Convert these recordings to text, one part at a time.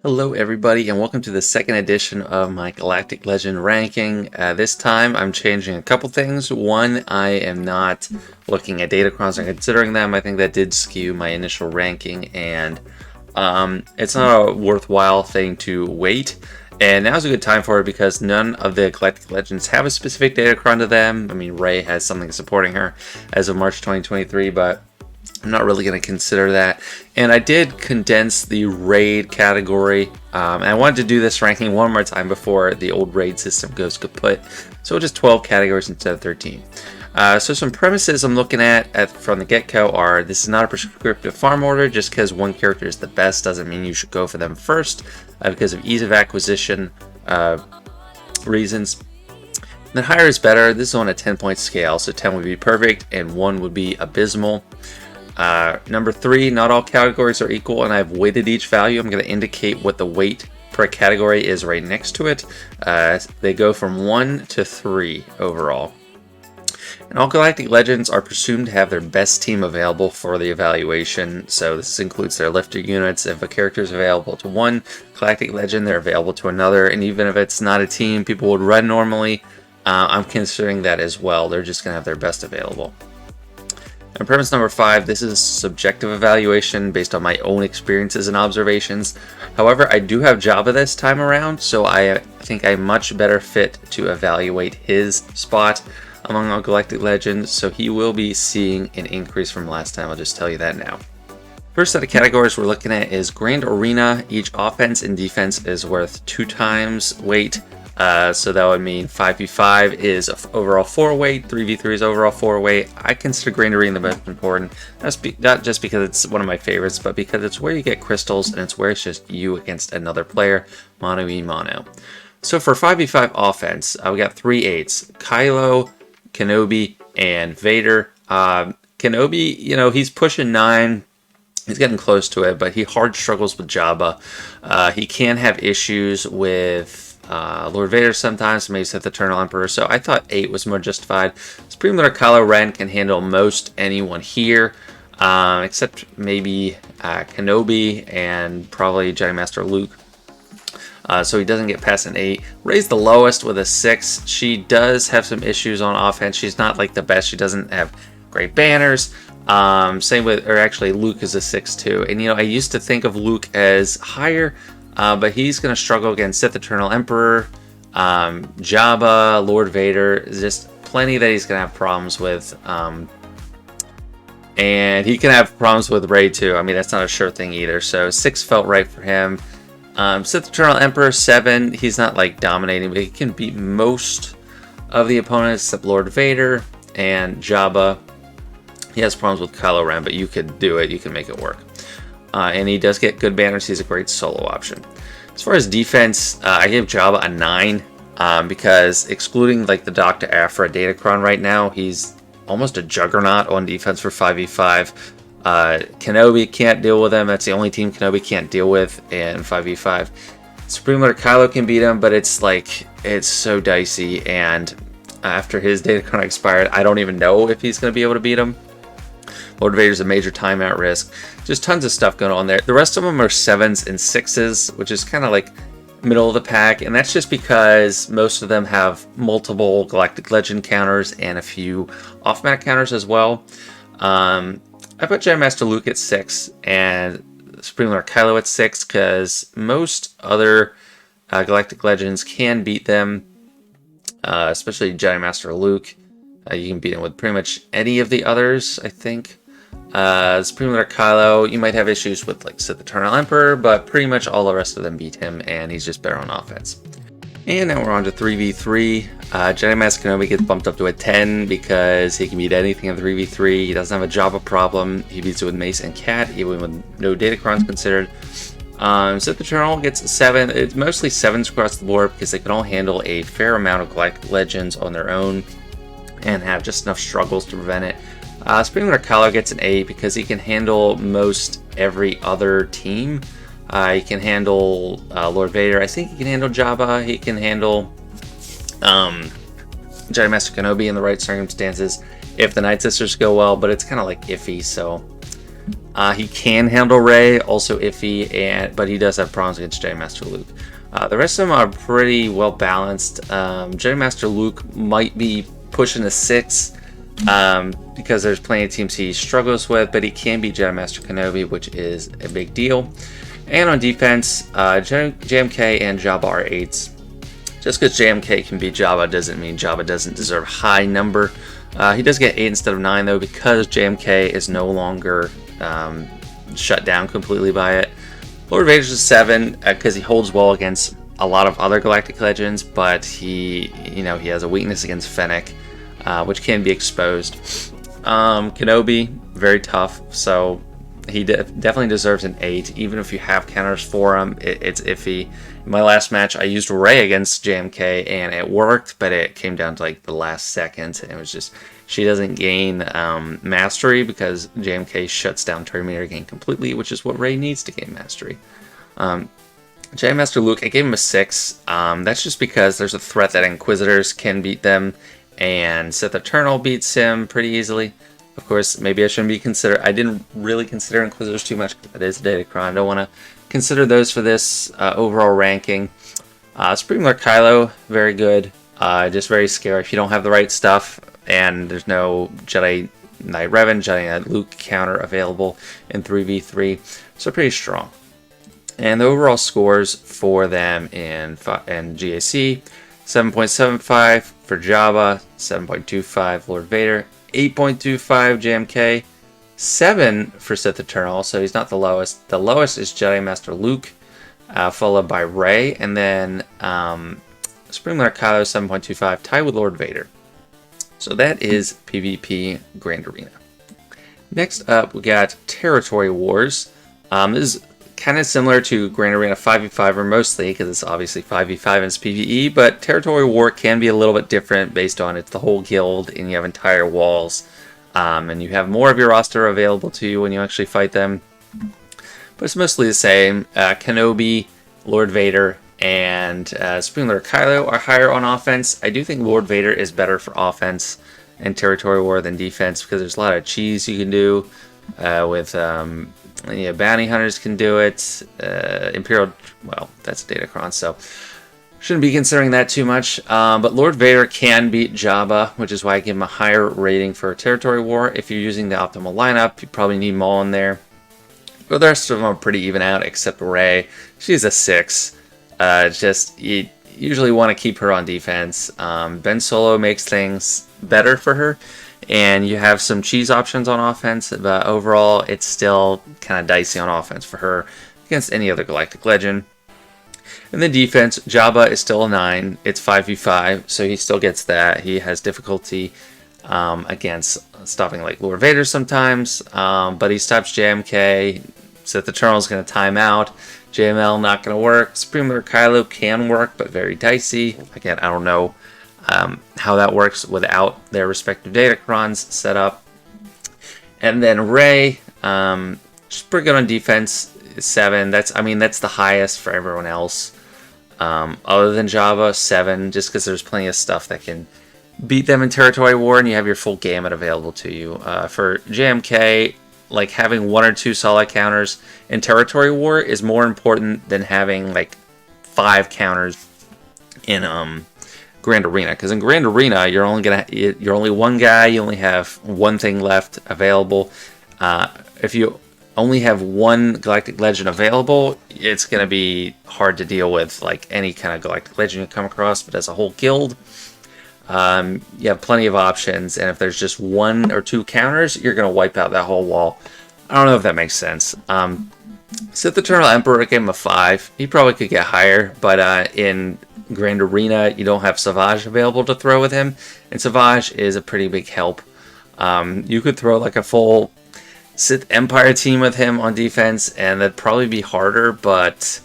Hello everybody and welcome to the second edition of my Galactic Legend ranking. This time I'm changing a couple things. One, I am not looking at datacrons and considering them. I think that did skew my initial ranking, and it's not a worthwhile thing to wait. And now's a good time for it because none of the Galactic Legends have a specific datacron to them. I mean, Rey has something supporting her as of March 2023, but I'm not really going to consider that. And I did condense the raid category. And I wanted to do this ranking one more time before the old raid system goes kaput. So just 12 categories instead of 13. So some premises I'm looking at from the get-go are: this is not a prescriptive farm order. Just because one character is the best doesn't mean you should go for them first, because of ease of acquisition reasons. Then higher is better. This is on a 10-point scale, so 10 would be perfect and 1 would be abysmal. Number 3, not all categories are equal, and I've weighted each value. I'm going to indicate what the weight per category is right next to it. They go from 1 to 3 overall. And all Galactic Legends are presumed to have their best team available for the evaluation, so this includes their lifter units. If a character is available to one Galactic Legend, they're available to another, and even if it's not a team people would run normally, I'm considering that as well. They're just going to have their best available. And premise number 5, this is a subjective evaluation based on my own experiences and observations. However, I do have Jabba this time around, so I think I'm much better fit to evaluate his spot among all Galactic Legends, so he will be seeing an increase from last time. I'll just tell you that now. First set of categories we're looking at is Grand Arena. Each offense and defense is worth 2 times weight. So that would mean 5v5 is overall 4 weight, 3v3 is overall 4 weight. I consider Grand Arena the most important, not just because it's one of my favorites, but because it's where you get crystals and it's where it's just you against another player, mano a mano. So for 5v5 offense, we got 3 8s: Kylo, Kenobi, and Vader. Kenobi, he's pushing 9. He's getting close to it, but he hard struggles with Jabba. He can have issues with Lord Vader sometimes, maybe Sith Eternal Emperor, so I thought 8 was more justified. Supreme Lord Kylo Ren can handle most anyone here, except maybe Kenobi and probably Jedi Master Luke. So he doesn't get past an 8. Rey's the lowest with a 6. She does have some issues on offense. She's not like the best. She doesn't have great banners. Same with, or actually Luke is a 6 too. And I used to think of Luke as higher, but he's going to struggle against Sith Eternal Emperor, Jabba, Lord Vader. There's just plenty that he's going to have problems with. And he can have problems with Rey too. I mean, that's not a sure thing either. So 6 felt right for him. Sith Eternal Emperor 7, he's not like dominating, but he can beat most of the opponents except Lord Vader and Jabba. He has problems with Kylo Ren, but you could do it. You can make it work. And he does get good banners. He's a great solo option. As far as defense, I gave Jabba a 9 because excluding like the Dr. Aphra datacron right now, he's almost a juggernaut on defense for 5v5. Kenobi can't deal with him. That's the only team Kenobi can't deal with in 5v5. Supreme Lord Kylo can beat him, but it's so dicey. And after his datacron expired, I don't even know if he's going to be able to beat him. Lord Vader's a major timeout risk. Just tons of stuff going on there. The rest of them are 7s and 6s, which is kind of like middle of the pack, and that's just because most of them have multiple Galactic Legend counters and a few off-map counters as well. I put Jedi Master Luke at 6 and Supreme Lord Kylo at 6 because most other Galactic Legends can beat them, especially Jedi Master Luke. You can beat him with pretty much any of the others, I think. Supreme Lord Kylo, you might have issues with like Sith Eternal Emperor, but pretty much all the rest of them beat him, and he's just better on offense. And now we're on to 3v3. Jedi Master Kenobi gets bumped up to a 10 because he can beat anything in 3v3. He doesn't have a Jabba problem. He beats it with Mace and Cat, even with no datacrons considered. Sith Eternal gets a 7. It's mostly 7s across the board because they can all handle a fair amount of Galactic Legends on their own and have just enough struggles to prevent it. Supreme Lord Kylo gets an 8 because he can handle most every other team. He can handle Lord Vader. I think he can handle Jabba. He can handle Jedi Master Kenobi in the right circumstances if the Night Sisters go well, but it's kind of like iffy, so He can handle Rey, also iffy, but he does have problems against Jedi Master Luke. The rest of them are pretty well balanced. Jedi Master Luke might be pushing a 6 because there's plenty of teams he struggles with, but he can beat Jedi Master Kenobi, which is a big deal. And on defense, JMK and Jabba are 8s. Just because JMK can beat Jabba doesn't mean Jabba doesn't deserve a high number. He does get 8 instead of 9 though, because JMK is no longer shut down completely by it. Lord Vader's a 7 because he holds well against a lot of other Galactic Legends, but he has a weakness against Fennec, which can be exposed. Kenobi, very tough, so he definitely deserves an 8. Even if you have counters for him, it's iffy. In my last match, I used Rey against JMK, and it worked, but it came down to like the last second, and it was just, she doesn't gain mastery because JMK shuts down Terminator Gain completely, which is what Rey needs to gain mastery. Jedi Master Luke, I gave him a 6. That's just because there's a threat that Inquisitors can beat them, and Sith Eternal beats him pretty easily. Of course, maybe I shouldn't be I didn't really consider Inquisitors too much. That is a datacron. I don't want to consider those for this overall ranking. Supreme Lord Kylo, very good. Just very scary if you don't have the right stuff, and there's no Jedi Knight Revan, Jedi Knight Luke counter available in 3v3. So pretty strong. And the overall scores for them in GAC, 7.75 for Jabba, 7.25 Lord Vader, 8.25 JMK, 7 for Sith Eternal, so he's not the lowest. The lowest is Jedi Master Luke, followed by Rey, and then Supreme Lord Kylo, 7.25, tied with Lord Vader. So that is PvP Grand Arena. Next up, we got Territory Wars. This is kind of similar to Grand Arena 5v5, or mostly, because it's obviously 5v5 and it's PvE, but Territory War can be a little bit different based on it's the whole guild, and you have entire walls, and you have more of your roster available to you when you actually fight them. But it's mostly the same. Kenobi, Lord Vader, and Supreme Lord Kylo are higher on offense. I do think Lord Vader is better for offense in Territory War than defense, because there's a lot of cheese you can do with bounty hunters can do it. Imperial, well, that's a datacron, so shouldn't be considering that too much. But Lord Vader can beat Jabba, which is why I give him a higher rating for Territory War. If you're using the optimal lineup, you probably need Maul in there. But the rest of them are pretty even out, except Rey. She's a 6. Just, you usually want to keep her on defense. Ben Solo makes things better for her, and you have some cheese options on offense, but overall it's still kind of dicey on offense for her against any other Galactic Legend. And then defense, Jabba is still a 9. It's 5v5, so he still gets that. He has difficulty against stopping like Lord Vader sometimes, but he stops JMK. Sith Eternal is going to time out. JML not going to work. Supreme Lord Kylo can work, but very dicey. Again, I don't know how that works without their respective datacrons set up. And then Rey, just pretty good on defense, 7. That's the highest for everyone else. Other than Jabba, 7, just because there's plenty of stuff that can beat them in Territory War, and you have your full gamut available to you. For JMK, like having 1 or 2 solid counters in Territory War is more important than having like 5 counters in Grand Arena, because in Grand Arena you're only one guy, you only have one thing left available. If you only have one Galactic Legend available, it's going to be hard to deal with like any kind of Galactic Legend you come across. But as a whole guild, you have plenty of options, and if there's just 1 or 2 counters, you're going to wipe out that whole wall. I don't know if that makes sense. Sith Eternal Emperor, I gave him a 5. He probably could get higher, but in Grand Arena, you don't have Savage available to throw with him, and Savage is a pretty big help. You could throw like a full Sith Empire team with him on defense, and that'd probably be harder, but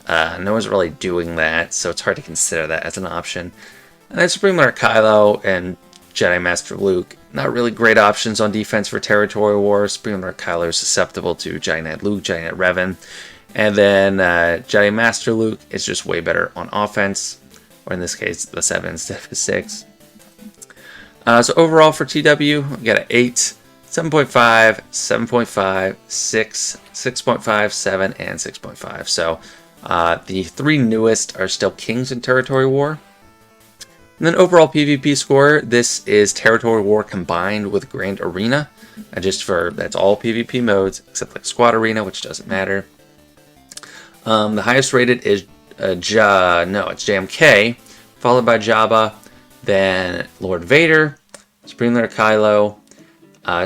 no one's really doing that, so it's hard to consider that as an option. And then Supreme Lord Kylo and Jedi Master Luke, not really great options on defense for Territory War. Supreme Lord Kylo is susceptible to Jedi Knight Luke, Jedi Knight Revan. And then Jedi Master Luke is just way better on offense, or in this case, the 7 instead of a 6. So overall for TW, we got an 8. 7.5, 7.5, 6, 6.5, 7, and 6.5. So the three newest are still Kings and Territory War. And then overall PvP score, this is Territory War combined with Grand Arena. That's all PvP modes, except like Squad Arena, which doesn't matter. The highest rated is it's JMK, followed by Jabba, then Lord Vader, Supreme Leader Kylo,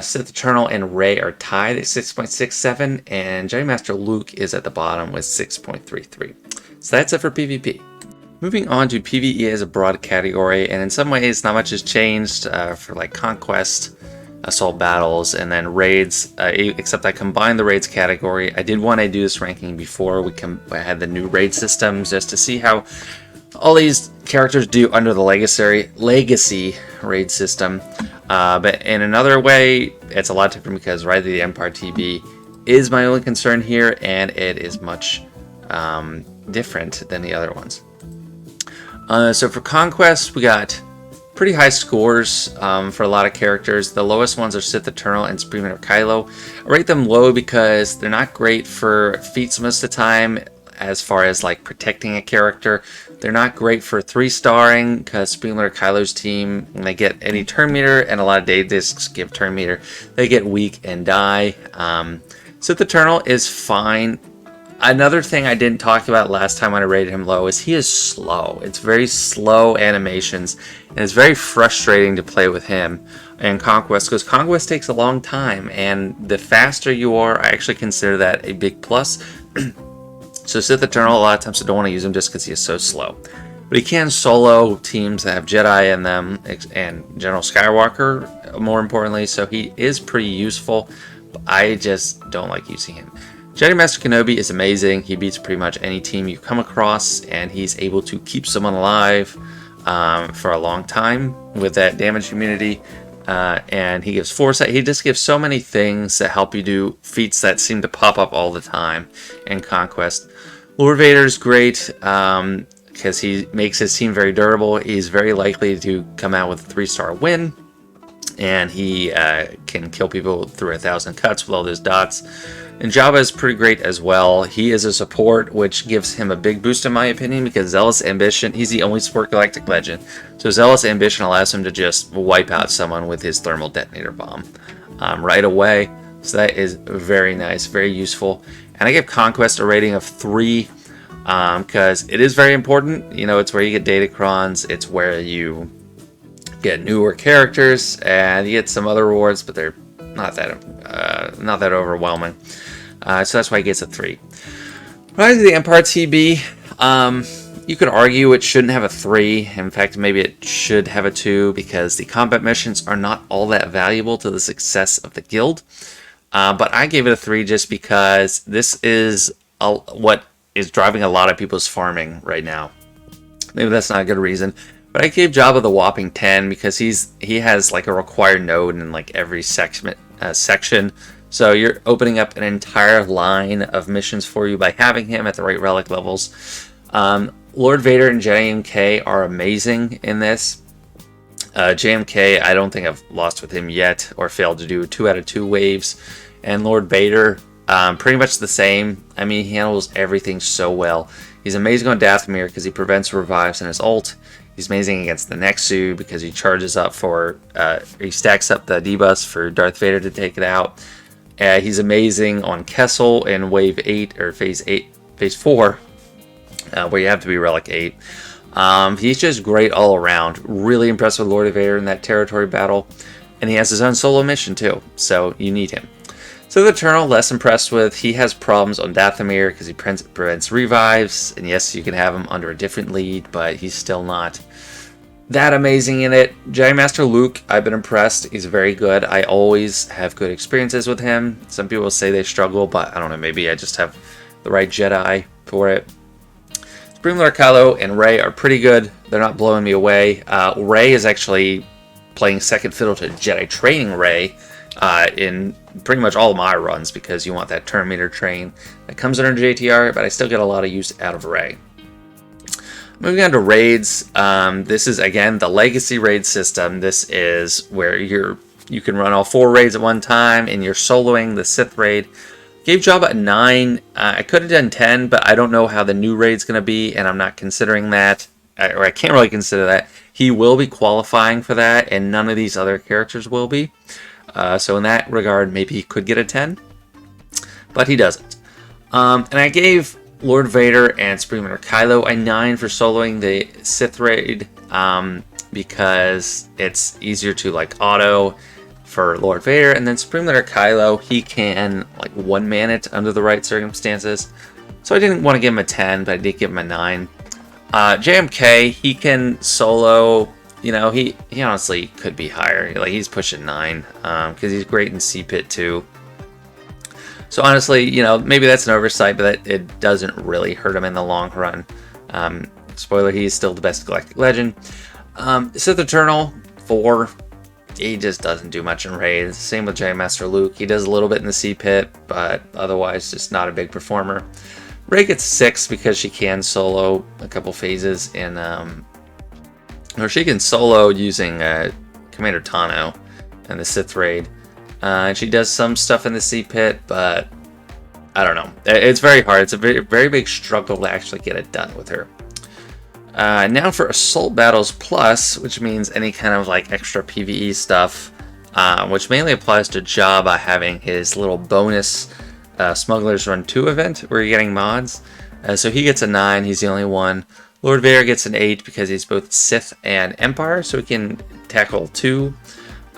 Sith Eternal and Rey are tied at 6.67, and Jedi Master Luke is at the bottom with 6.33. So that's it for PvP. Moving on to PvE as a broad category, and in some ways not much has changed for like Conquest, Assault Battles, and then Raids, except I combined the Raids category. I did want to do this ranking before I had the new Raid systems, just to see how all these characters do under the Legacy Raid system. But in another way, it's a lot different because Rise of the Empire TB is my only concern here, and it is much different than the other ones. So for Conquest, we got pretty high scores for a lot of characters. The lowest ones are Sith Eternal and Supreme Leader Kylo. I rate them low because they're not great for feats most of the time, as far as like protecting a character. They're not great for 3-starring because Supreme Leader Kylo's team, when they get any turn meter, and a lot of day discs give turn meter, they get weak and die. Sith Eternal is fine. Another thing I didn't talk about last time when I rated him low is he is slow. It's very slow animations, and it's very frustrating to play with him in Conquest because Conquest takes a long time, and the faster you are, I actually consider that a big plus. So Sith Eternal, a lot of times I don't want to use him just because he is so slow. But he can solo teams that have Jedi in them, and General Skywalker, more importantly, so he is pretty useful, but I just don't like using him. Jedi Master Kenobi is amazing. He beats pretty much any team you come across, and he's able to keep someone alive for a long time with that damage immunity. And he gives foresight. He just gives so many things that help you do feats that seem to pop up all the time in Conquest. Lord Vader's great because he makes his team very durable. He's very likely to come out with a 3-star win, and he can kill people through 1,000 cuts with all those dots. And Jabba is pretty great as well. He is a support, which gives him a big boost in my opinion, because Zealous Ambition, he's the only support Galactic Legend. So Zealous Ambition allows him to just wipe out someone with his thermal detonator bomb right away. So that is very nice, very useful. And I give Conquest a rating of 3 because it is very important. You know, it's where you get datacrons, it's where you get newer characters, and you get some other rewards, but they're not that overwhelming. So that's why it gets a 3. Rise of the Empire TB, you could argue it shouldn't have a 3. In fact, maybe it should have a 2 because the combat missions are not all that valuable to the success of the guild. But I gave it a 3 just because this is what is driving a lot of people's farming right now. Maybe that's not a good reason. But I gave Jabba the whopping 10 because he has like a required node in like every section. So you're opening up an entire line of missions for you by having him at the right relic levels. Lord Vader and JMK are amazing in this. JMK, I don't think I've lost with him yet or failed to do 2 out of 2 waves. And Lord Vader, pretty much the same. I mean, he handles everything so well. He's amazing on Dathomir because he prevents revives in his ult. He's amazing against the Nexu because he charges up he stacks up the debuffs for Darth Vader to take it out. He's amazing on Kessel in Wave 8 or Phase 4, where you have to be Relic 8. He's just great all around. Really impressed with Lord Vader in that territory battle, and he has his own solo mission too, so you need him. So the Eternal, less impressed with. He has problems on Dathomir because he prevents revives, and yes, you can have him under a different lead, but he's still not that amazing in it. Jedi Master Luke, I've been impressed. He's very good. I always have good experiences with him. Some people say they struggle, but I don't know, maybe I just have the right Jedi for it. Supreme Leader Kylo and Rey are pretty good. They're not blowing me away. Rey is actually playing second fiddle to Jedi training Rey in pretty much all of my runs because you want that turn meter train that comes under JTR, but I still get a lot of use out of Rey. Moving on to raids, this is again the legacy raid system. This is where you're you can run all 4 raids at one time, and you're soloing the Sith raid. Gave Jabba a 9. I could have done 10, but I don't know how the new raid's going to be, and I'm not considering that, or I can't really consider that. He will be qualifying for that, and none of these other characters will be. So in that regard, maybe he could get a 10, but he doesn't. And I gave Lord Vader and Supreme Leader Kylo a 9 for soloing the Sith raid, because it's easier to like auto for Lord Vader, and then Supreme Leader Kylo, he can like one-man it under the right circumstances. So I didn't want to give him a 10, but I did give him a 9. JMK, he can solo, you know, he honestly could be higher. Like, he's pushing 9, because he's great in C-Pit too. So honestly, you know, maybe that's an oversight, but it doesn't really hurt him in the long run. Spoiler, he's still the best Galactic Legend. Sith Eternal, 4. He just doesn't do much in raids. Same with Jedi Master Luke. He does a little bit in the C-Pit, but otherwise just not a big performer. Rey gets 6 because she can solo a couple phases in, or she can solo using Commander Tano and the Sith raid. And she does some stuff in the C-Pit, but I don't know. It's very hard. It's a very, very big struggle to actually get it done with her. Now for Assault Battles Plus, which means any kind of like extra PvE stuff, which mainly applies to Jabba having his little bonus Smugglers Run 2 event where you're getting mods. So he gets a 9, he's the only one. Lord Vader gets an 8 because he's both Sith and Empire, so he can tackle 2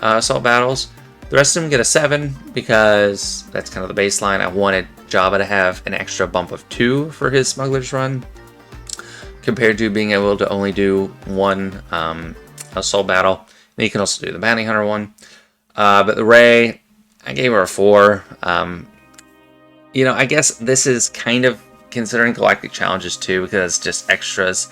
Assault Battles. The rest of them get a 7 because that's kind of the baseline. I wanted Jabba to have an extra bump of 2 for his Smuggler's Run, compared to being able to only do 1 Assault Battle. And you can also do the Bounty Hunter one. But the Rey, I gave her a 4. You know, I guess this is kind of considering Galactic Challenges too, because it's just extras.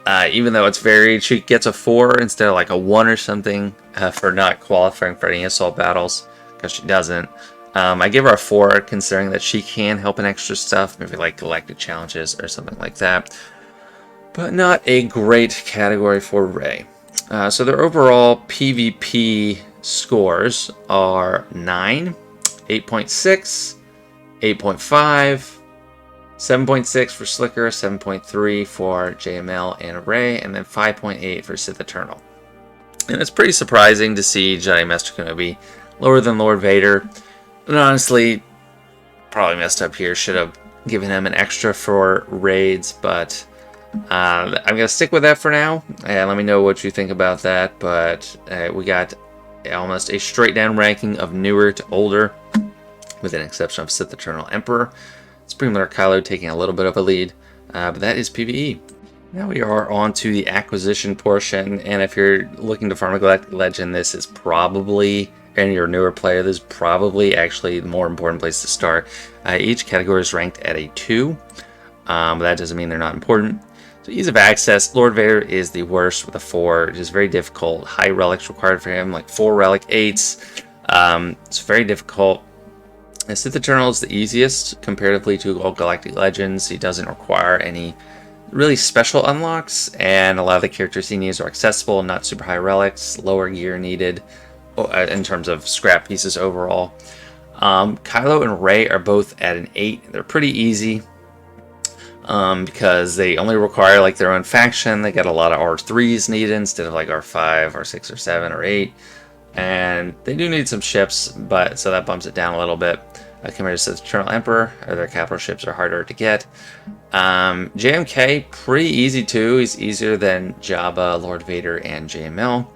Even though it's varied, she gets a 4 instead of like a 1 or something for not qualifying for any Assault Battles, because she doesn't. I give her a 4 considering that she can help in extra stuff, maybe like Galactic Challenges or something like that. But not a great category for Rey. So their overall PvP scores are 9, 8.6, 8.5, 7.6 for Slicker, 7.3 for JML and Rey, and then 5.8 for Sith Eternal. And it's pretty surprising to see Jedi Master Kenobi lower than Lord Vader. And honestly, probably messed up here. Should have given him an extra for raids, but I'm going to stick with that for now. And let me know what you think about that. But we got almost a straight down ranking of newer to older, with an exception of Sith Eternal Emperor. Supreme Leader Kylo taking a little bit of a lead, but that is PvE. Now we are on to the acquisition portion, and if you're looking to farm a Galactic Legend, this is probably, and you're a newer player, this is probably actually the more important place to start. Each category is ranked at a 2, but that doesn't mean they're not important. So ease of access, Lord Vader is the worst with a 4. It is very difficult. High relics required for him, like 4 relic 8s. It's very difficult. Sith Eternal is the easiest comparatively to all Galactic Legends. He doesn't require any really special unlocks, and a lot of the characters he needs are accessible, not super high relics, lower gear needed in terms of scrap pieces overall. Kylo and Rey are both at an 8. They're pretty easy because they only require like their own faction. They got a lot of R3s needed instead of like R5, R6, or 7, or 8. And they do need some ships, but so that bumps it down a little bit. Compared to Sith Eternal Emperor, their capital ships are harder to get. JMK, pretty easy too. He's easier than Jabba, Lord Vader, and JML.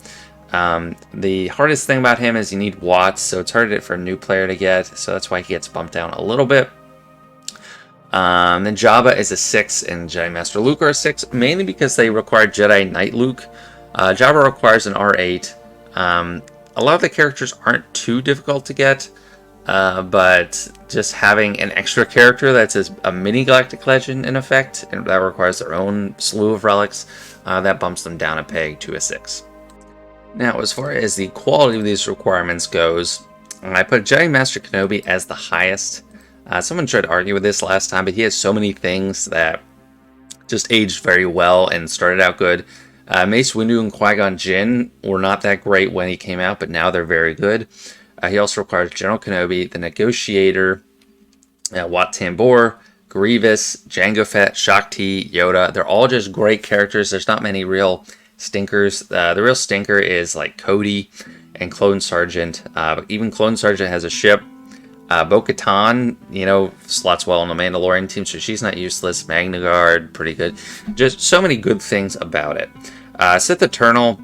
The hardest thing about him is you need watts, so it's harder for a new player to get, so that's why he gets bumped down a little bit. Then Jabba is a 6, and Jedi Master Luke are a 6, mainly because they require Jedi Knight Luke. Jabba requires an R8. A lot of the characters aren't too difficult to get, but just having an extra character that's a mini Galactic Legend in effect, and that requires their own slew of relics, that bumps them down a peg to a 6. Now, as far as the quality of these requirements goes, I put Jedi Master Kenobi as the highest. Someone tried to argue with this last time, but he has so many things that just aged very well and started out good. Mace Windu and Qui-Gon Jinn were not that great when he came out, but now they're very good. He also requires General Kenobi, the Negotiator, Wat Tambor, Grievous, Jango Fett, Shakti, Yoda. They're all just great characters. There's not many real stinkers. The real stinker is like Cody and Clone Sergeant. Even Clone Sergeant has a ship. Bo-Katan, slots well on the Mandalorian team, so she's not useless. Magna Guard, pretty good. Just so many good things about it. Sith Eternal,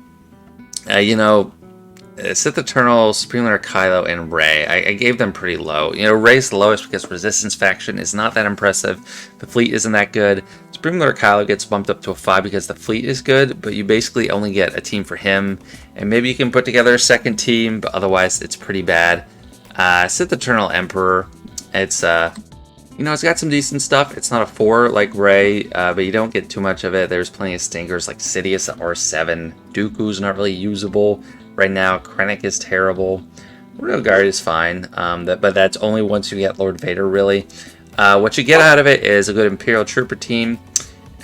Sith Eternal, Supreme Leader Kylo, and Rey. I gave them pretty low. Rey's the lowest because Resistance faction is not that impressive. The fleet isn't that good. Supreme Leader Kylo gets bumped up to a 5 because the fleet is good, but you basically only get a team for him. And maybe you can put together a second team, but otherwise it's pretty bad. Sith Eternal Emperor, it's got some decent stuff. It's not a 4 like Rey, but you don't get too much of it. There's plenty of stinkers like Sidious at R7. Dooku's not really usable right now. Krennic is terrible. Royal Guard is fine, but that's only once you get Lord Vader, really. What you get out of it is a good Imperial Trooper team,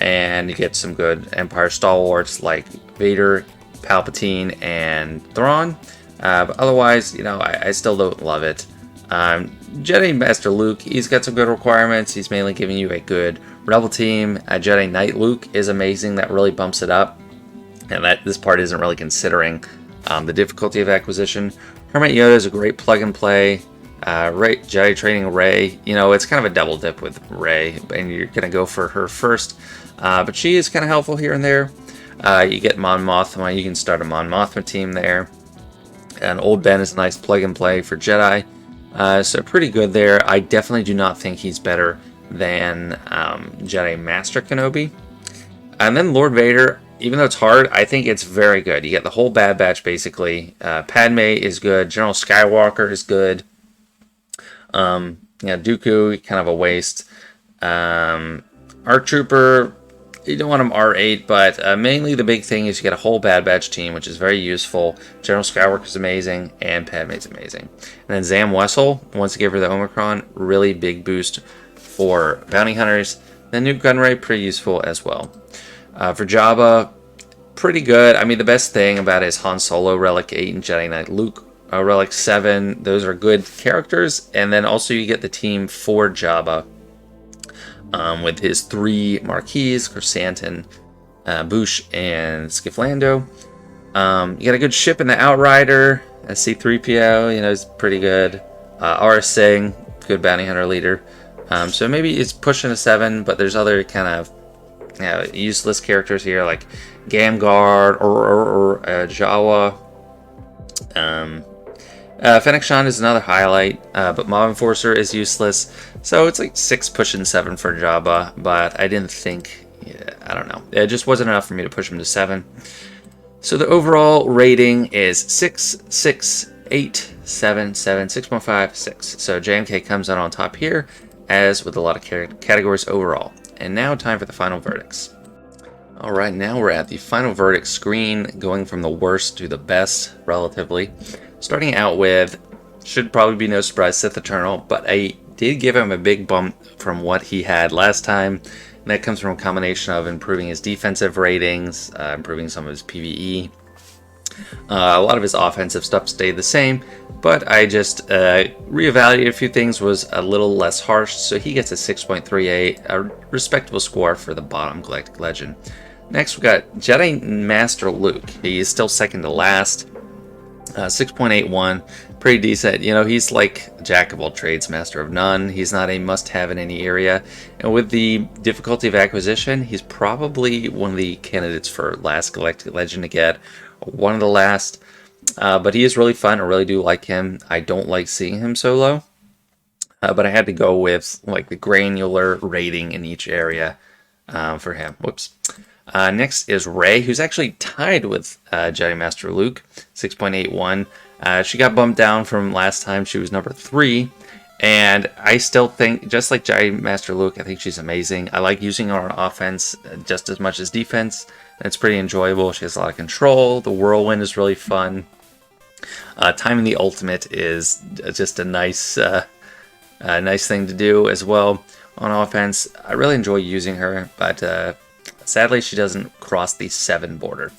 and you get some good Empire stalwarts like Vader, Palpatine, and Thrawn. But otherwise, I still don't love it. Jedi Master Luke, he's got some good requirements. He's mainly giving you a good Rebel team. Jedi Knight Luke is amazing. That really bumps it up. And this part isn't really considering the difficulty of acquisition. Hermit Yoda is a great plug and play. Jedi Training Rey, it's kind of a double dip with Rey, and you're going to go for her first. But she is kind of helpful here and there. You get Mon Mothma. You can start a Mon Mothma team there. And Old Ben is a nice plug and play for Jedi. So pretty good there. I definitely do not think he's better than Jedi Master Kenobi. And then Lord Vader, even though it's hard, I think it's very good. You get the whole Bad Batch, basically. Padme is good. General Skywalker is good. Dooku, kind of a waste. ARC Trooper, you don't want him R8, but mainly the big thing is you get a whole Bad Batch team, which is very useful. General Skywalker is amazing, and Padme's amazing. And then Zam Wessel, once you give her the Omicron, really big boost for bounty hunters. Then Nuke Gunray, pretty useful as well. For Jabba, pretty good. I mean, the best thing about it is Han Solo, Relic 8, and Jedi Knight Luke, Relic 7. Those are good characters. And then also you get the team for Jabba. With his 3 Marquis, Chrysanthemum, Bouche, and Skiflando. You got a good ship in the Outrider. C-3PO, is pretty good. R. Singh, good bounty hunter leader. So maybe it's pushing a 7, but there's other kind of useless characters here like Gamguard or Jawa. Fennec Shan is another highlight, but Mob Enforcer is useless. So it's like 6 pushing 7 for Jabba, but I didn't think, I don't know. It just wasn't enough for me to push him to 7. So the overall rating is 6, 6, 8, 7, 7, 6.5, 6. So JMK comes out on top here, as with a lot of categories overall. And now time for the final verdicts. Alright, now we're at the final verdict screen, going from the worst to the best, relatively. Starting out with, should probably be no surprise, Sith Eternal, but I did give him a big bump from what he had last time. And that comes from a combination of improving his defensive ratings, improving some of his PvE. A lot of his offensive stuff stayed the same, but I just reevaluated a few things, was a little less harsh, so he gets a 6.38, a respectable score for the bottom Galactic Legend. Next we got Jedi Master Luke. He is still second to last. 6.81, pretty decent. He's like a jack of all trades, master of none. He's not a must-have in any area. And with the difficulty of acquisition, he's probably one of the candidates for last Galactic Legend to get, one of the last. But he is really fun. I really do like him. I don't like seeing him so low. But I had to go with like the granular rating in each area for him. Whoops. Next is Rey, who's actually tied with Jedi Master Luke, 6.81. She got bumped down from last time. She was number 3. And I still think, just like Jedi Master Luke, I think she's amazing. I like using her on offense just as much as defense. It's pretty enjoyable. She has a lot of control. The Whirlwind is really fun. Timing the Ultimate is just a nice thing to do as well on offense. I really enjoy using her, but Sadly, she doesn't cross the 7 border.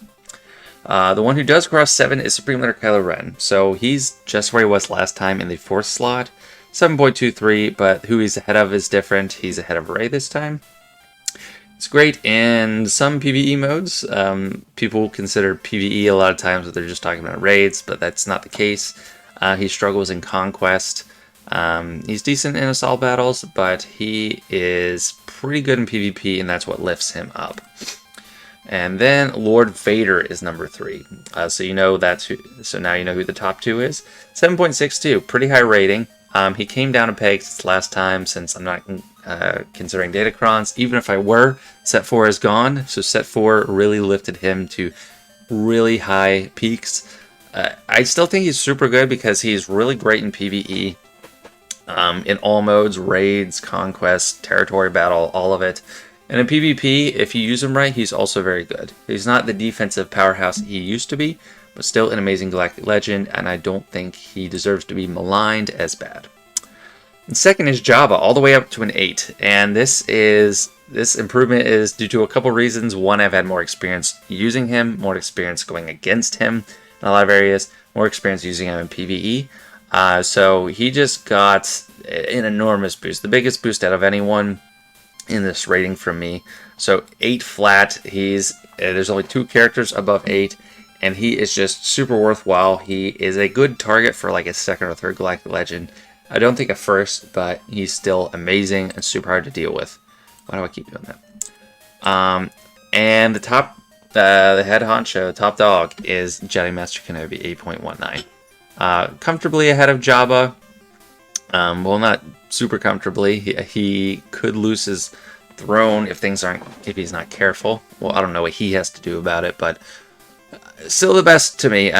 The one who does cross 7 is Supreme Leader Kylo Ren. So he's just where he was last time in the 4th slot, 7.23, but who he's ahead of is different. He's ahead of Rey this time. It's great in some PvE modes. People consider PvE a lot of times that they're just talking about raids, but that's not the case. He struggles in Conquest. He's decent in assault battles, but he is pretty good in PvP, and that's what lifts him up. And then Lord Vader is number 3. So you know that's who. So now you know who the top 2 is. 7.62, pretty high rating. He came down a peg since last time, since I'm not considering datacrons. Even if I were, set 4 is gone. So set 4 really lifted him to really high peaks. I still think he's super good because he's really great in PvE. In all modes, raids, conquest, territory battle, all of it. And in PvP, if you use him right, he's also very good. He's not the defensive powerhouse he used to be, but still an amazing Galactic Legend, and I don't think he deserves to be maligned as bad. And second is Jabba, all the way up to an 8. And this improvement is due to a couple reasons. One, I've had more experience using him, more experience going against him in a lot of areas, more experience using him in PvE. So he just got an enormous boost, the biggest boost out of anyone in this rating from me. So 8 flat, there's only 2 characters above 8, and he is just super worthwhile. He is a good target for like a 2nd or 3rd Galactic Legend. I don't think a 1st, but he's still amazing and super hard to deal with. Why do I keep doing that? And the head honcho, top dog, is Jedi Master Kenobi, 8.19. Comfortably ahead of Jabba. Well, not super comfortably. He could lose his throne if he's not careful. Well, I don't know what he has to do about it, but still the best to me.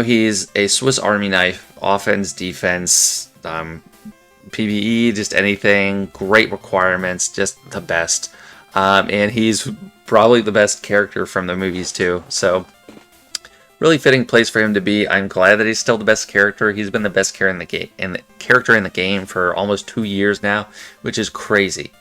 He's a Swiss Army knife, offense, defense, PvE, just anything. Great requirements, just the best. And he's probably the best character from the movies too. So really fitting place for him to be. I'm glad that he's still the best character. He's been the best character in the game for almost 2 years now, which is crazy.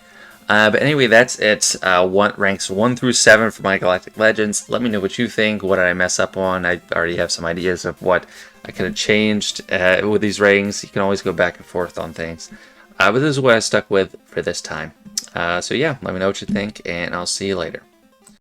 But anyway, that's it. Ranks 1 through 7 for my Galactic Legends. Let me know what you think. What did I mess up on? I already have some ideas of what I could have changed with these ratings. You can always go back and forth on things. But this is what I stuck with for this time. So yeah, let me know what you think, and I'll see you later.